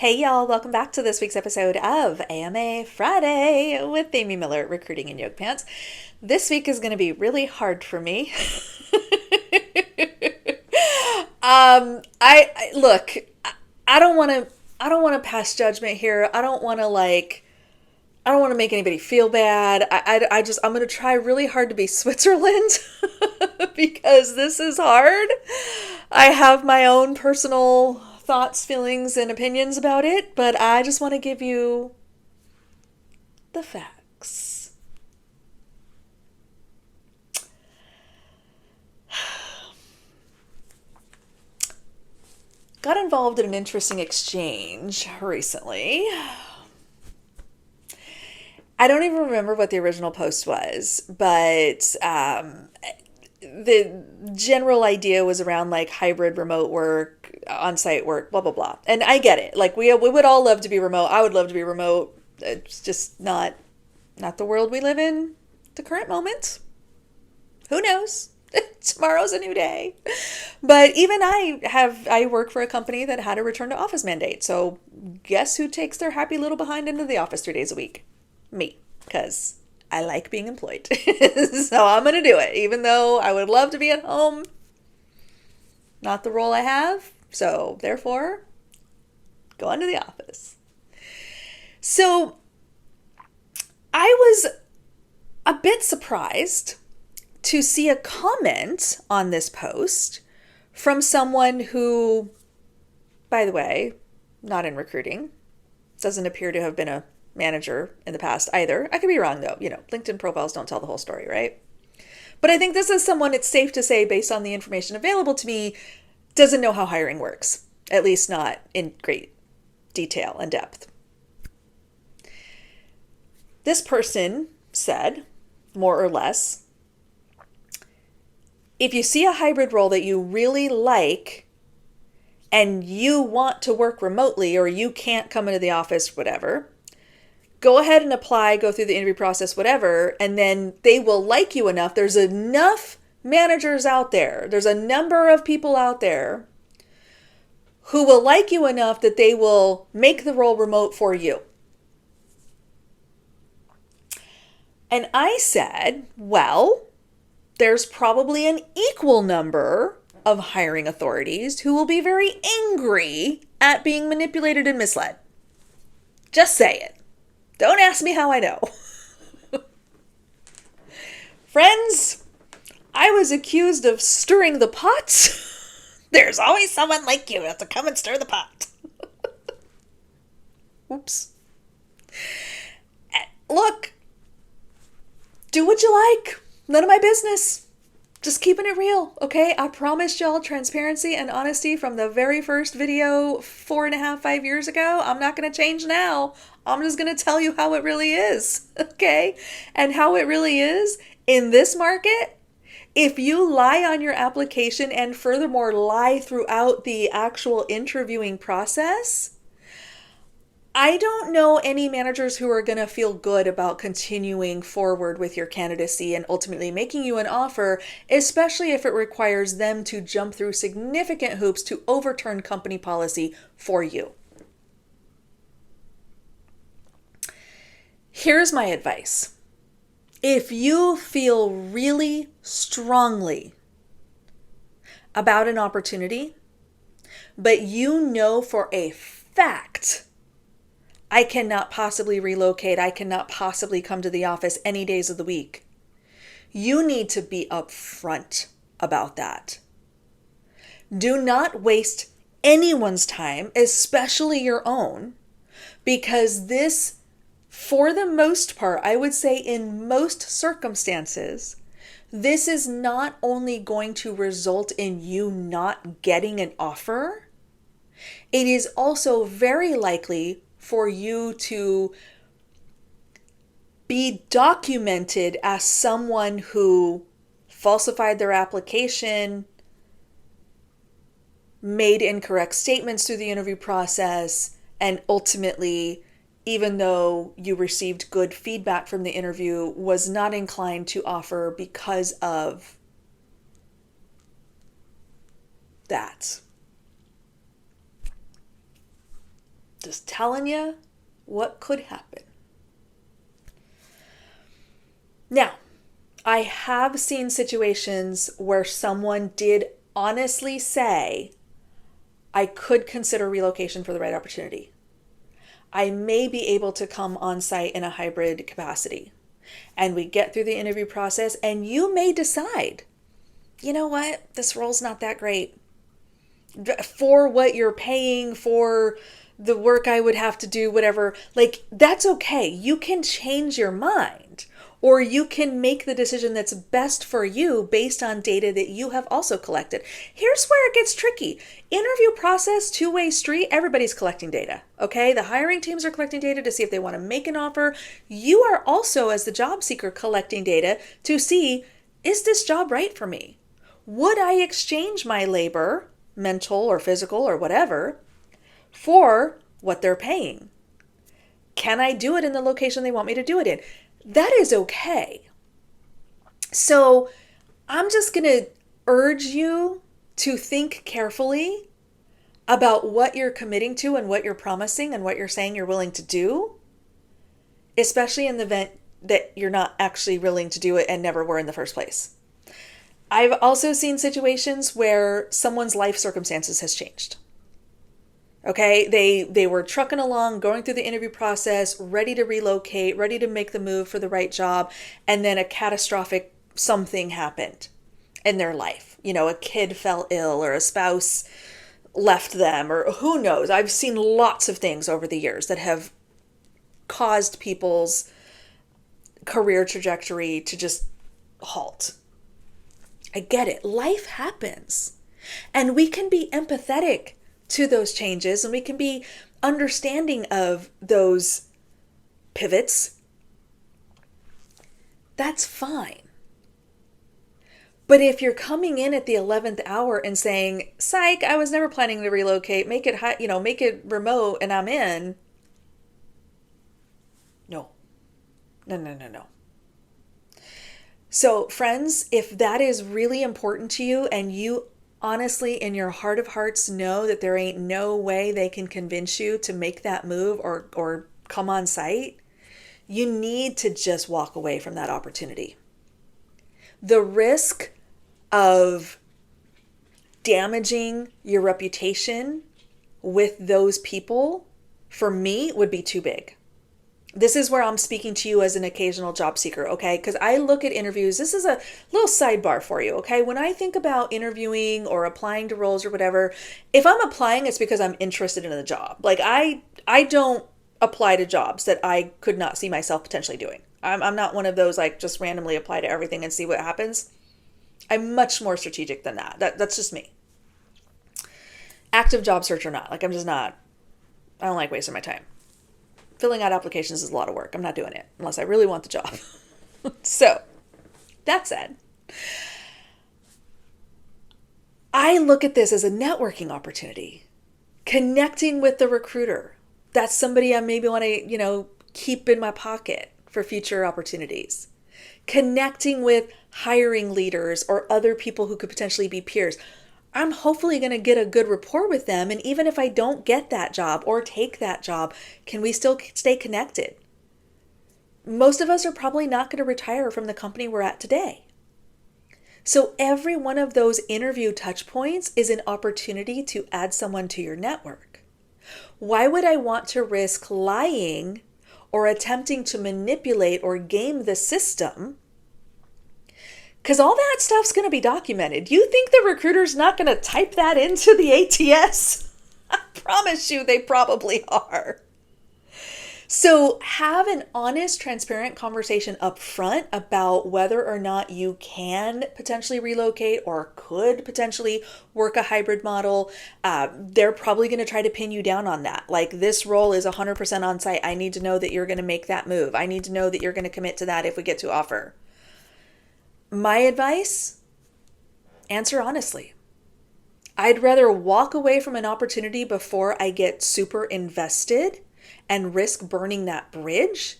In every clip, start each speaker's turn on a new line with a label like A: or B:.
A: Hey y'all, welcome back to this week's episode of AMA Friday with Amy Miller, Recruiting in Yoga Pants. This week is going to be really hard for me. I look, I don't want to pass judgment here. I don't want to make anybody feel bad. I'm going to try really hard to be Switzerland because this is hard. I have my own personal thoughts, feelings, and opinions about it, but I just want to give you the facts. Got involved in an interesting exchange recently. I don't even remember what the original post was, but the general idea was around like hybrid remote work, on-site work, blah, blah, blah. And I get it. Like we would all love to be remote. I would love to be remote. It's just not the world we live in at the current moment. Who knows? Tomorrow's a new day. But even I work for a company that had a return to office mandate. So guess who takes their happy little behind into the office 3 days a week? Me, because I like being employed. So I'm going to do it, even though I would love to be at home. Not the role I have. So therefore, go into the office. So I was a bit surprised to see a comment on this post from someone who, by the way, not in recruiting, doesn't appear to have been a manager in the past either. I could be wrong though. LinkedIn profiles don't tell the whole story, right? But I think this is someone, it's safe to say, based on the information available to me, doesn't know how hiring works, at least not in great detail and depth. This person said, more or less, if you see a hybrid role that you really like and you want to work remotely or you can't come into the office, whatever, go ahead and apply, go through the interview process, whatever, and then they will like you enough. There's enough managers out there. There's a number of people out there who will like you enough that they will make the role remote for you. And I said, well, there's probably an equal number of hiring authorities who will be very angry at being manipulated and misled. Just say it. Don't ask me how I know. Friends, I was accused of stirring the pot. There's always someone like you to come and stir the pot. Oops. Look, do what you like. None of my business. Just keeping it real, okay? I promised y'all transparency and honesty from the very first video 5 years ago. I'm not going to change now. I'm just going to tell you how it really is, okay? And how it really is in this market, if you lie on your application and furthermore lie throughout the actual interviewing process, I don't know any managers who are going to feel good about continuing forward with your candidacy and ultimately making you an offer, especially if it requires them to jump through significant hoops to overturn company policy for you. Here's my advice. If you feel really strongly about an opportunity, but you know for a fact I cannot possibly relocate, I cannot possibly come to the office any days of the week, you need to be upfront about that. Do not waste anyone's time, especially your own, because this, for the most part, I would say in most circumstances, this is not only going to result in you not getting an offer, it is also very likely for you to be documented as someone who falsified their application, made incorrect statements through the interview process, and ultimately, even though you received good feedback from the interview, was not inclined to offer because of that. Just telling you what could happen. Now, I have seen situations where someone did honestly say, I could consider relocation for the right opportunity. I may be able to come on site in a hybrid capacity. And we get through the interview process, and you may decide, you know what, this role's not that great. For what you're paying, for the work I would have to do, whatever, like, that's okay. You can change your mind, or you can make the decision that's best for you based on data that you have also collected. Here's where it gets tricky. Interview process, two-way street, everybody's collecting data, okay? The hiring teams are collecting data to see if they want to make an offer. You are also, as the job seeker, collecting data to see, is this job right for me? Would I exchange my labor, mental or physical or whatever, for what they're paying? Can I do it in the location they want me to do it in? That is okay. So I'm just going to urge you to think carefully about what you're committing to and what you're promising and what you're saying you're willing to do, especially in the event that you're not actually willing to do it and never were in the first place. I've also seen situations where someone's life circumstances has changed. Okay, they were trucking along, going through the interview process, ready to relocate, ready to make the move for the right job, and then a catastrophic something happened in their life. You know, a kid fell ill or a spouse left them, or who knows. I've seen lots of things over the years that have caused people's career trajectory to just halt. I get it. Life happens. And we can be empathetic to those changes, and we can be understanding of those pivots. That's fine. But if you're coming in at the 11th hour and saying, psych, I was never planning to relocate, make it remote and I'm in. No. No. So friends, if that is really important to you and you honestly in your heart of hearts know that there ain't no way they can convince you to make that move or come on site, you need to just walk away from that opportunity. The risk of damaging your reputation with those people, for me, would be too big. This is where I'm speaking to you as an occasional job seeker, okay? Because I look at interviews. This is a little sidebar for you, okay? When I think about interviewing or applying to roles or whatever, if I'm applying, it's because I'm interested in the job. Like I don't apply to jobs that I could not see myself potentially doing. I'm not one of those like just randomly apply to everything and see what happens. I'm much more strategic than that. That's just me. Active job search or not, like I'm just not. I don't like wasting my time. Filling out applications is a lot of work. I'm not doing it unless I really want the job. So, that said, I look at this as a networking opportunity. Connecting with the recruiter. That's somebody I maybe want to, keep in my pocket for future opportunities. Connecting with hiring leaders or other people who could potentially be peers. I'm hopefully going to get a good rapport with them. And even if I don't get that job or take that job, can we still stay connected? Most of us are probably not going to retire from the company we're at today. So every one of those interview touch points is an opportunity to add someone to your network. Why would I want to risk lying or attempting to manipulate or game the system? Because all that stuff's going to be documented. You think the recruiter's not going to type that into the ATS? I promise you they probably are. So have an honest, transparent conversation up front about whether or not you can potentially relocate or could potentially work a hybrid model. They're probably going to try to pin you down on that. Like, this role is 100% on site. I need to know that you're going to make that move. I need to know that you're going to commit to that if we get to offer. My advice, answer honestly. I'd rather walk away from an opportunity before I get super invested and risk burning that bridge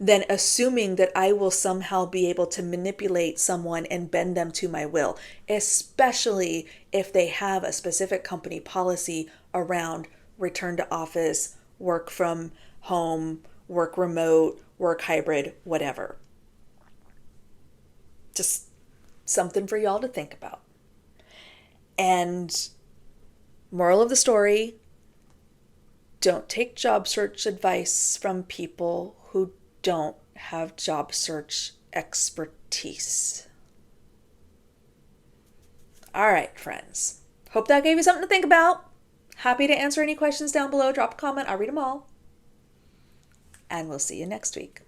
A: than assuming that I will somehow be able to manipulate someone and bend them to my will, especially if they have a specific company policy around return to office, work from home, work remote, work hybrid, whatever. Just something for y'all to think about. And moral of the story, don't take job search advice from people who don't have job search expertise. All right, friends. Hope that gave you something to think about. Happy to answer any questions down below. Drop a comment. I'll read them all. And we'll see you next week.